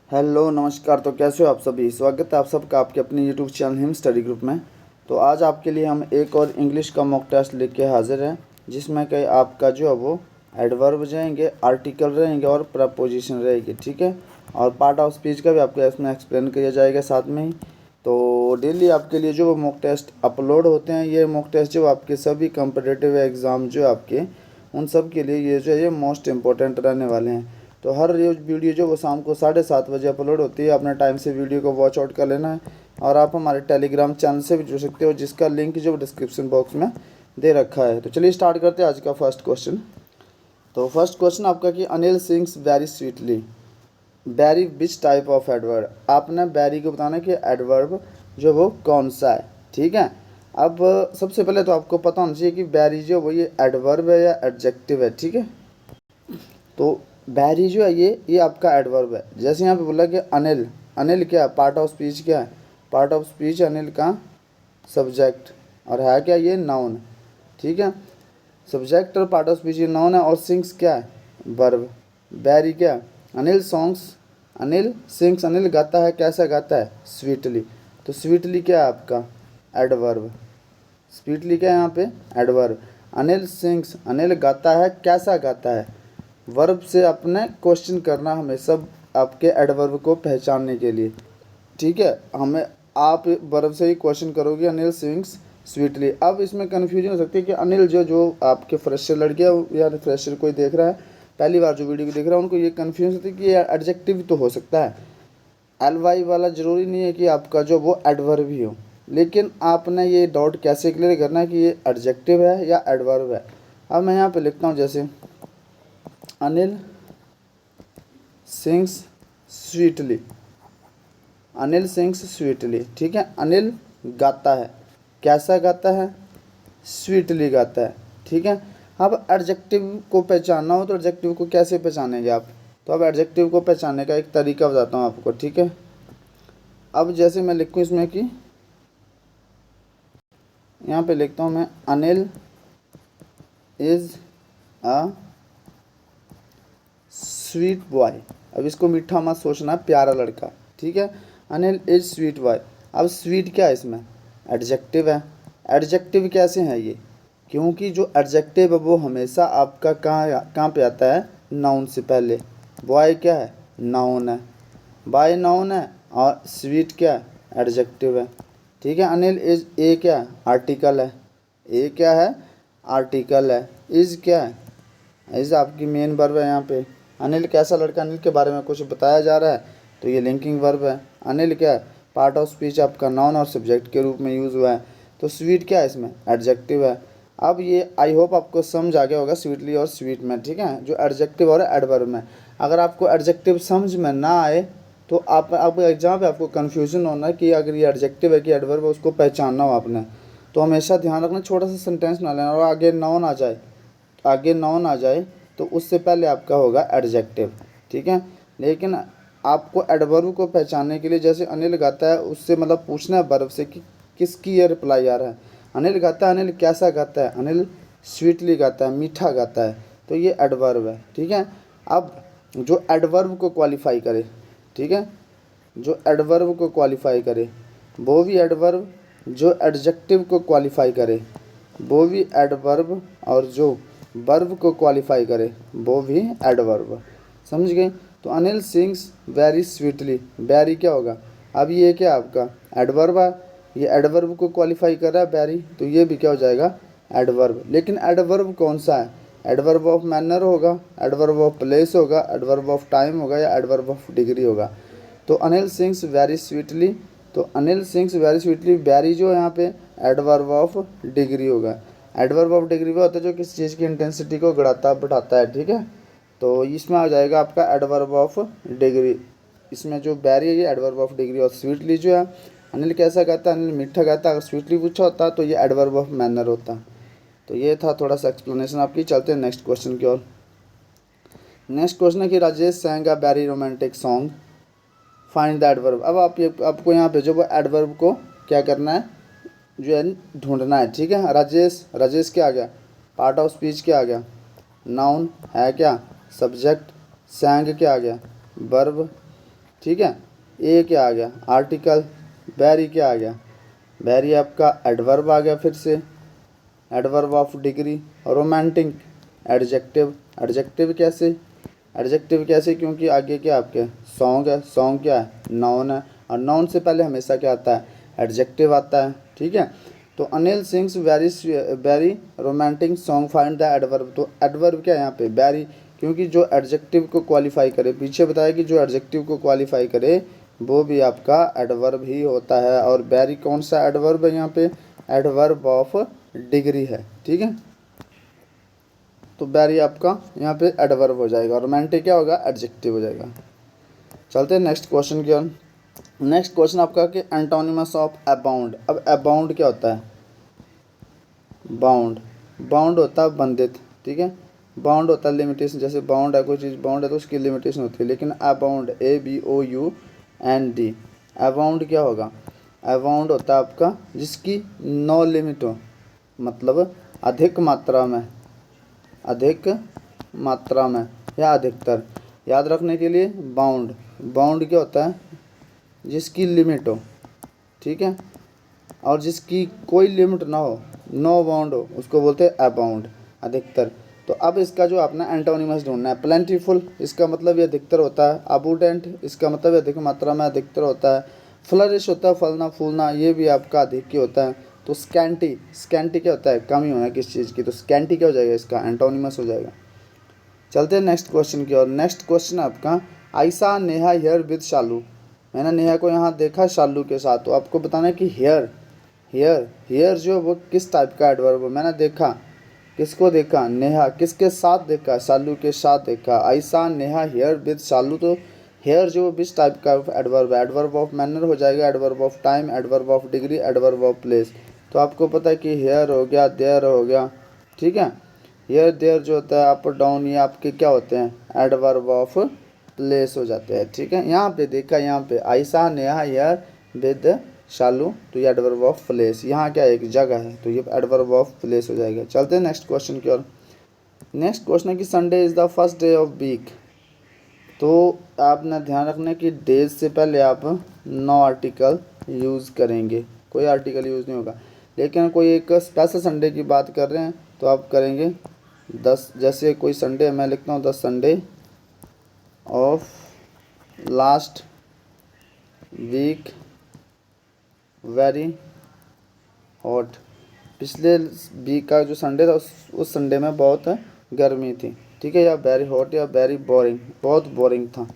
Hello नमस्कार। तो कैसे हो आप सभी। स्वागत है आप सबका आपके अपने YouTube channel him study group में। तो आज आपके लिए हम एक और इंग्लिश का मॉक टेस्ट लेके हाजिर हैं, जिसमें कि आपका जो है वो एडवर्ब रहेंगे, आर्टिकल रहेंगे और प्रपोजिशन रहेगी। ठीक है। और पार्ट ऑफ स्पीच का भी आपको इसमें एक्सप्लेन किया जाएगा साथ में ही। तो डेली आपके लिए जो वो मॉक टेस्ट अपलोड होते हैं, ये मॉक टेस्ट जो आपके सभी कॉम्पिटिटिव एग्ज़ाम जो आपके उन सब के लिए ये जो है ये मोस्ट इम्पोर्टेंट रहने वाले हैं। तो हर वीडियो जो वो शाम को 7:30 बजे अपलोड होती है। अपने टाइम से वीडियो को वॉच आउट कर लेना है। और आप हमारे टेलीग्राम चैनल से भी जुड़ सकते हो, जिसका लिंक जो डिस्क्रिप्शन बॉक्स में दे रखा है। तो चलिए स्टार्ट करते हैं आज का फर्स्ट क्वेश्चन। तो फर्स्ट क्वेश्चन आपका कि Anil sings very sweetly, very which type of adverb. आपने बैरी को बताना कि एडवर्ब जो वो कौन सा है। ठीक है। अब सबसे पहले तो आपको पता होना चाहिए कि बैरी जो वो ये एडवर्ब है या एडजेक्टिव है। ठीक है। तो बैरी जो है ये आपका एडवर्ब है। जैसे यहाँ पे बोला कि अनिल, अनिल क्या है, पार्ट ऑफ स्पीच क्या है, पार्ट ऑफ स्पीच अनिल का सब्जेक्ट, और है क्या ये नाउन। ठीक है। सब्जेक्ट और पार्ट ऑफ स्पीच ये नाउन है। और सिंग्स क्या है, वर्ब। बैरी क्या है, अनिल सॉन्ग्स, अनिल सिंग्स, अनिल गाता है, कैसा गाता है, स्वीटली। तो स्वीटली क्या है आपका एडवर्ब, स्वीटली क्या है यहाँ पे एडवर्ब। अनिल सिंग्स, अनिल गाता है, कैसा गाता है। वर्ब से अपने क्वेश्चन करना हमेशा आपके एडवर्ब को पहचानने के लिए। ठीक है। हमें आप वर्ब से ही क्वेश्चन करोगे अनिल सिंग्स स्वीटली। अब इसमें कन्फ्यूजन हो सकती है कि अनिल जो आपके फ्रेशर लड़के या फ्रेशर कोई देख रहा है, पहली बार जो वीडियो को देख रहा है, उनको ये कन्फ्यूजन होती है कि ये एडजेक्टिव तो हो सकता है। एल वाई वाला ज़रूरी नहीं है कि आपका जो वो एडवर्ब ही हो। लेकिन आपने ये डाउट कैसे क्लियर करना है कि ये एडजेक्टिव है या एडवर्ब है। अब मैं यहाँ पे लिखता हूँ जैसे Anil sings sweetly, Anil sings sweetly. ठीक है। अनिल गाता है, कैसा गाता है, स्वीटली गाता है। ठीक है। अब एडजेक्टिव को पहचानना हो तो एडजेक्टिव को कैसे पहचानेंगे आप। तो अब एडजेक्टिव को पहचानने का एक तरीका बताता हूँ आपको। ठीक है। अब जैसे मैं लिखूँ इसमें कि यहाँ पे लिखता हूँ मैं Anil is a sweet boy. अब इसको मीठा मत सोचना, प्यारा लड़का। ठीक है। Anil is sweet boy. अब स्वीट क्या है इसमें, एडजेक्टिव है। एडजेक्टिव कैसे हैं ये, क्योंकि जो एडजेक्टिव है वो हमेशा आपका कहाँ पे आता है, नाउन से पहले। बॉय क्या है, नाउन है, बाय नाउन है, और स्वीट क्या है, एडजेक्टिव है। ठीक है। अनिल इज ए क्या है, आर्टिकल है, ए क्या है, आर्टिकल है। इज क्या है, इज आपकी मेन वर्ब है। यहाँ पे अनिल कैसा लड़का, अनिल के बारे में कुछ बताया जा रहा है, तो ये लिंकिंग वर्ब है। अनिल क्या है, पार्ट ऑफ स्पीच आपका नाउन और सब्जेक्ट के रूप में यूज़ हुआ है। तो स्वीट क्या है इसमें, एडजेक्टिव है। अब ये आई होप आपको समझ आ गया होगा स्वीटली और स्वीट में। ठीक है। जो एडजेक्टिव और एडवर्ब में, अगर आपको एडजेक्टिव समझ में ना आए तो आपको एग्जाम पे आपको कन्फ्यूजन होना कि अगर ये एडजेक्टिव है कि एडवर्ब है, उसको पहचानना हो आपने। तो हमेशा ध्यान रखना छोटा सा सेंटेंस ना लेना और आगे नाउन आ जाए, आगे नाउन आ जाए तो उससे पहले आपका होगा एडजेक्टिव। ठीक है। लेकिन आपको एडवर्ब को पहचानने के लिए जैसे अनिल गाता है, उससे मतलब पूछना है वर्ब से कि किसकी ये रिप्लाई आ रहा है। अनिल गाता है, अनिल कैसा गाता है, अनिल स्वीटली गाता है, मीठा गाता है, तो ये एडवर्ब है। ठीक है। अब जो एडवर्ब को क्वालिफाई करे, ठीक है, जो एडवर्ब को क्वालिफाई करे वो भी एडवर्ब, जो एडजेक्टिव को क्वालिफाई करे वो भी एडवर्ब, और जो वर्ब को क्वालिफाई करे वो भी एडवर्ब। समझ गए। तो Anil sings very sweetly, very क्या होगा, अब ये क्या आपका एडवर्ब है, ये एडवर्ब को क्वालिफाई कर रहा है वेरी, तो ये भी क्या हो जाएगा एडवर्ब। लेकिन एडवर्ब कौन सा है, एडवर्ब ऑफ मैनर होगा, एडवर्ब ऑफ प्लेस होगा, एडवर्ब ऑफ टाइम होगा, या एडवर्ब ऑफ डिग्री होगा। तो अनिल सिंग्स वेरी स्वीटली, तो Anil sings very sweetly, very जो यहाँ पे एडवर्ब ऑफ डिग्री होगा। एडवर्ब ऑफ डिग्री वो होता है जो किसी चीज़ की इंटेंसिटी को बढ़ाता बढ़ाता है। ठीक है। तो इसमें आ जाएगा आपका एडवर्ब ऑफ डिग्री। इसमें जो बैरी है ये एडवर्ब ऑफ डिग्री, और स्वीटली जो है अनिल कैसा गाता है, अनिल मीठा गाता है। अगर स्वीटली पूछा होता तो ये एडवर्ब ऑफ मैनर होता। तो ये था थोड़ा सा एक्सप्लेनेशन आपकी। चलते हैं नेक्स्ट क्वेश्चन की ओर। नेक्स्ट क्वेश्चन है कि Rajesh सैंग a very romantic song, find the adverb. अब आपको यहाँ पे जो वो एडवर्ब को क्या करना है, जो है ढूंढना है। ठीक है। राजेश, राजेश क्या आ गया, पार्ट ऑफ स्पीच क्या आ गया, नाउन है क्या, सब्जेक्ट, सैंग क्या आ गया, वर्ब, ठीक है। ए क्या आ गया, आर्टिकल। वेरी क्या आ गया, वेरी आपका एडवर्ब आ गया फिर से, adverb of degree. Romantic adjective, adjective कैसे, एडजेक्टिव कैसे, क्योंकि आगे क्या आपके सॉन्ग है, सॉन्ग क्या है, नाउन है, और नाउन से पहले हमेशा क्या आता है, एडजेक्टिव आता है, ठीक है। तो Anil sings very romantic song find the adverb, तो एडवर्ब क्या है यहाँ पे, वेरी, क्योंकि जो एडजेक्टिव को क्वालिफाई करे, पीछे बताया कि जो एडजेक्टिव को क्वालिफाई करे वो भी आपका एडवर्ब ही होता है। और वेरी कौन सा एडवर्ब है यहाँ पे, एडवर्ब ऑफ डिग्री है, ठीक है। तो वेरी आपका यहाँ पे एडवर्ब हो जाएगा, रोमांटिक क्या होगा, एडजेक्टिव हो जाएगा। चलते हैं नेक्स्ट क्वेश्चन की ओर। नेक्स्ट क्वेश्चन आपका कि एंटोनिमस ऑफ अबाउंड। अब अबाउंड क्या होता है, बाउंड, बाउंड होता है बंधित, ठीक है। बाउंड होता है लिमिटेशन, जैसे बाउंड है कोई चीज़, बाउंड है तो उसकी लिमिटेशन होती है, लेकिन अबाउंड ABOUND, अबाउंड क्या होगा, अबाउंड होता है आपका जिसकी नो लिमिट हो, मतलब अधिक मात्रा में, अधिक मात्रा में या अधिकतर। याद रखने के लिए बाउंड, बाउंड क्या होता है, जिसकी लिमिट हो, ठीक है, और जिसकी कोई लिमिट ना हो, नो बाउंड हो, उसको बोलते हैं अबाउंड, अधिकतर। तो अब इसका जो अपना एंटोनिमस ढूंढना है, प्लेंटीफुल इसका मतलब ये अधिकतर होता है, अबुडेंट इसका मतलब अधिक मात्रा में अधिकतर होता है, फ्लरिश होता है फलना फूलना, ये भी आपका अधिक ही होता है। तो स्कैंटी, स्कैंटी क्या होता है, कमी होना किस चीज़ की, तो स्कैंटी क्या हो जाएगा, इसका एंटोनिमस हो जाएगा। चलते हैं नेक्स्ट क्वेश्चन की ओर। नेक्स्ट क्वेश्चन आपका, आयशा नेहा हेयर विद शालू, मैंने नेहा को यहाँ देखा शालू के साथ, तो आपको बताना है कि हेयर, हेयर, हेयर जो वो किस टाइप का एडवर्ब है, मैंने देखा, किसको देखा, नेहा, किसके साथ देखा, शालू के साथ देखा। आयशा नेहा हेयर विद शालू, तो हेयर जो किस टाइप का एडवर्ब है, एडवर्ब ऑफ मैनर हो जाएगा, adverb of time, adverb of degree, adverb of place. तो आपको पता है कि हेयर हो गया, देयर हो गया, ठीक है। हेयर देयर जो होता है अप डाउन, ये आपके क्या होते हैं, एडवर्ब ऑफ प्लेस हो जाते हैं, ठीक है। यहाँ पे देखा, यहाँ पे आयशा नेहा हेयर विद शालू, तो ये एडवर्ब ऑफ प्लेस, यहाँ क्या एक जगह है, तो ये एडवर्ब ऑफ प्लेस हो जाएगा। चलते हैं नेक्स्ट क्वेश्चन की ओर। नेक्स्ट क्वेश्चन है कि Sunday is the first day of week, तो आपने ध्यान रखना कि डेज से पहले आप नो आर्टिकल यूज़ करेंगे, कोई आर्टिकल यूज़ नहीं होगा। लेकिन कोई एक स्पेशल संडे की बात कर रहे हैं तो आप करेंगे 10, जैसे कोई संडे मैं लिखता हूँ 10 Sunday of last week very hot, पिछले वीक का जो संडे था उस संडे में बहुत गर्मी थी, ठीक है, या वेरी हॉट या वेरी बोरिंग, बहुत बोरिंग था,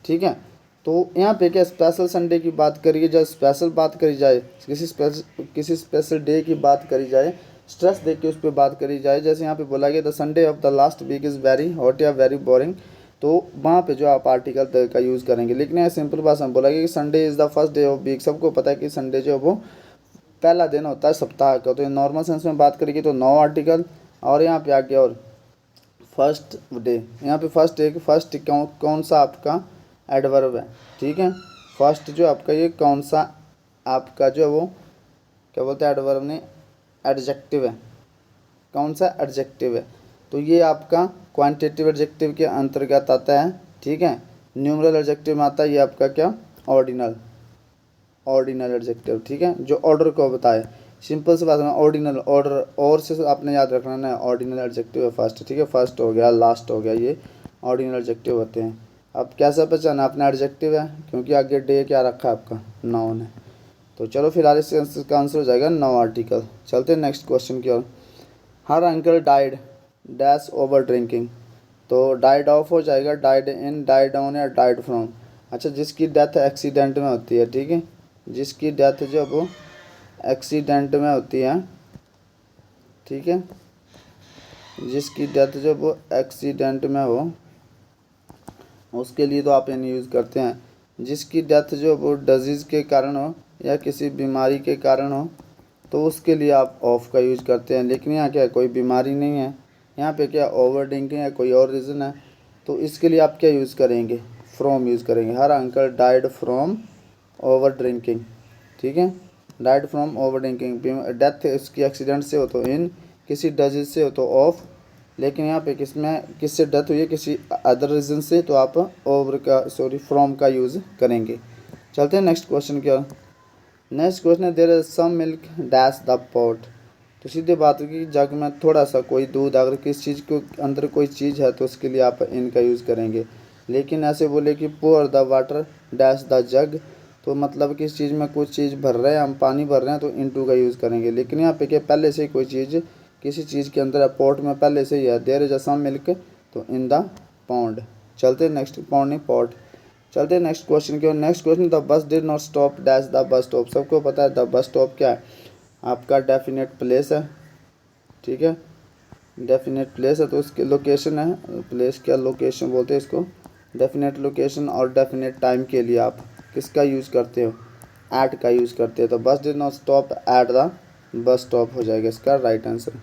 ठीक है। तो यहाँ पे क्या स्पेशल संडे की बात करिए, जब स्पेशल बात करी जाए, किसी स्पेशल डे की बात करी जाए, स्ट्रेस दे के उस पर बात करी जाए, जैसे यहाँ पे बोला गया the Sunday of the last week is very hot या वेरी बोरिंग, तो वहाँ पे जो आप आर्टिकल का यूज़ करेंगे। लेकिन यहाँ सिंपल भाषा में बोला गया कि Sunday is the first day of week, सबको पता है कि संडे जो है वो पहला दिन होता है सप्ताह का, तो नॉर्मल सेंस में बात करेंगे तो नो आर्टिकल, और यहाँ पे आके और फर्स्ट डे, यहाँ पे फर्स्ट डे, फर्स्ट कौन सा आपका एडवर्ब है, ठीक है। फर्स्ट जो आपका ये कौन सा आपका जो है वो क्या बोलते हैं, एडवर्ब नहीं, एडजेक्टिव है, कौन सा एडजेक्टिव है, तो ये आपका क्वांटिटेटिव एडजेक्टिव के अंतर्गत आता है, ठीक है। न्यूमरल एडजेक्टिव में आता है ये आपका क्या, ऑर्डिनल, ऑर्डिनल एडजेक्टिव, ठीक है, जो ऑर्डर को बताए। सिंपल से बात है, ऑर्डिनल, ऑर्डर, और से आपने याद रखना ना, ऑर्डिनल एडजेक्टिव है फर्स्ट, ठीक है, फर्स्ट हो गया, लास्ट हो गया, ये ऑर्डिनल एडजेक्टिव होते हैं। अब कैसा पहचाना अपना एडजेक्टिव है, क्योंकि आगे डे क्या रखा है आपका, नाउन है। तो चलो फिलहाल इसका आंसर हो जाएगा नो आर्टिकल। चलते हैं नेक्स्ट क्वेश्चन की ओर। Her uncle died dash over drinking, तो डाइड ऑफ हो जाएगा, डाइड इन, डाइड ऑन या डाइड फ्रॉम। अच्छा, जिसकी डेथ एक्सीडेंट में होती है, ठीक है, जिसकी डेथ जो वो एक्सीडेंट में होती है, ठीक है, जिसकी डेथ जो वो एक्सीडेंट में हो, उसके लिए तो आप एन यूज़ करते हैं। जिसकी डेथ जो वो डिजीज़ के कारण हो या किसी बीमारी के कारण हो, तो उसके लिए आप ऑफ का यूज़ करते हैं। लेकिन यहाँ क्या, कोई बीमारी नहीं है, यहाँ पे क्या ओवर ड्रिंकिंग है, कोई और रीज़न है, तो इसके लिए आप क्या यूज़ करेंगे, फ्रॉम यूज़ करेंगे। हर uncle died from over drinking, ठीक है, died from over drinking. Death इसकी एक्सीडेंट से हो तो इन, किसी डिजीज से हो तो ऑफ, लेकिन यहाँ पे किसमें किससे डेथ हुई है, किसी अदर रीज़न से, तो आप ओवर का फ्रॉम का यूज़ करेंगे। चलते हैं नेक्स्ट क्वेश्चन की ओर। नेक्स्ट क्वेश्चन है, there is some milk dash the pot. तो सीधे बात है कि जग में थोड़ा सा कोई दूध, अगर किस चीज़ के अंदर कोई चीज़ है तो उसके लिए आप इन का यूज़ करेंगे। लेकिन ऐसे बोले कि pour the water dash the jug, तो मतलब किस चीज़ में कुछ चीज़ भर रहे हैं, हम पानी भर रहे हैं, तो इनटू का यूज़ करेंगे। लेकिन यहाँ पे क्या पहले से ही कोई चीज़ किसी चीज़ के अंदर पॉट में पहले से ही है, देयर इज सम मिल्क, तो इन द पॉन्ड। चलते नेक्स्ट, पॉन्ड नहीं पॉट। चलते नेक्स्ट क्वेश्चन की ओर। Next question, the bus did not stop dash the bus stop. सबको पता है द बस स्टॉप क्या है, आपका डेफिनेट प्लेस है, ठीक है, डेफिनेट प्लेस है, तो उसकी लोकेशन है, प्लेस क्या लोकेशन बोलते हैं इसको, डेफिनेट लोकेशन। और डेफिनेट टाइम के लिए आप किसका यूज़ करते हो, एट का यूज़ करते हैं। तो बस did not stop at the bus stop हो जाएगा इसका राइट आंसर।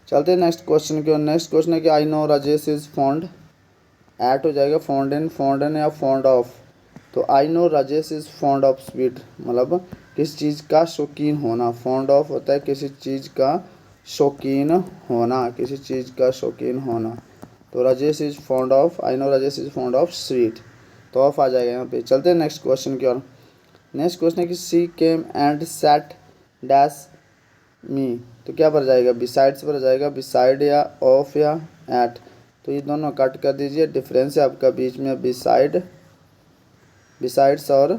चलते हैं नेक्स्ट क्वेश्चन की ओर। नेक्स्ट क्वेश्चन है कि I know Rajesh is fond, at हो जाएगा फॉन्ड इन या फॉन्ड ऑफ। तो I know Rajesh is fond of sweet, मतलब किस चीज़ का शौकीन होना। फॉन्ड ऑफ होता है किसी चीज़ का शौकीन होना, किसी चीज़ का शौकीन होना। तो Rajesh is fond of, I know Rajesh is fond of sweet, तो ऑफ आ जाएगा यहाँ पे। चलते हैं नेक्स्ट क्वेश्चन की ओर। नेक्स्ट क्वेश्चन है कि she came and set dash me, तो क्या भर जाएगा, बिसाइड्स भर जाएगा, बिसाइड या ऑफ या एट। तो ये दोनों कट कर दीजिए, डिफरेंस है आपका बीच में बिसाइड, बिसाइड्स और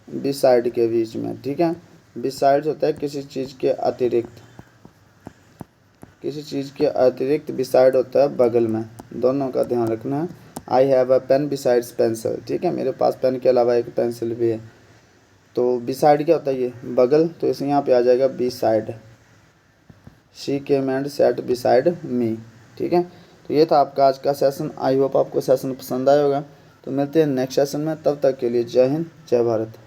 बिसाइड के बीच में, ठीक है। बिसाइड्स होता है किसी चीज़ के अतिरिक्त, किसी चीज़ के अतिरिक्त, बिसाइड होता है बगल में, दोनों का ध्यान रखना है। I have a pen besides pencil, ठीक है, मेरे पास पेन के अलावा एक पेंसिल भी है। तो बिसाइड क्या होता है, ये बगल, तो इसे यहाँ पे आ जाएगा beside. She came and sat beside me, ठीक है। तो ये था आपका आज का सेशन। आई होप आपको सेशन पसंद आया होगा। तो मिलते हैं नेक्स्ट सेशन में, तब तक के लिए जय हिंद जय भारत।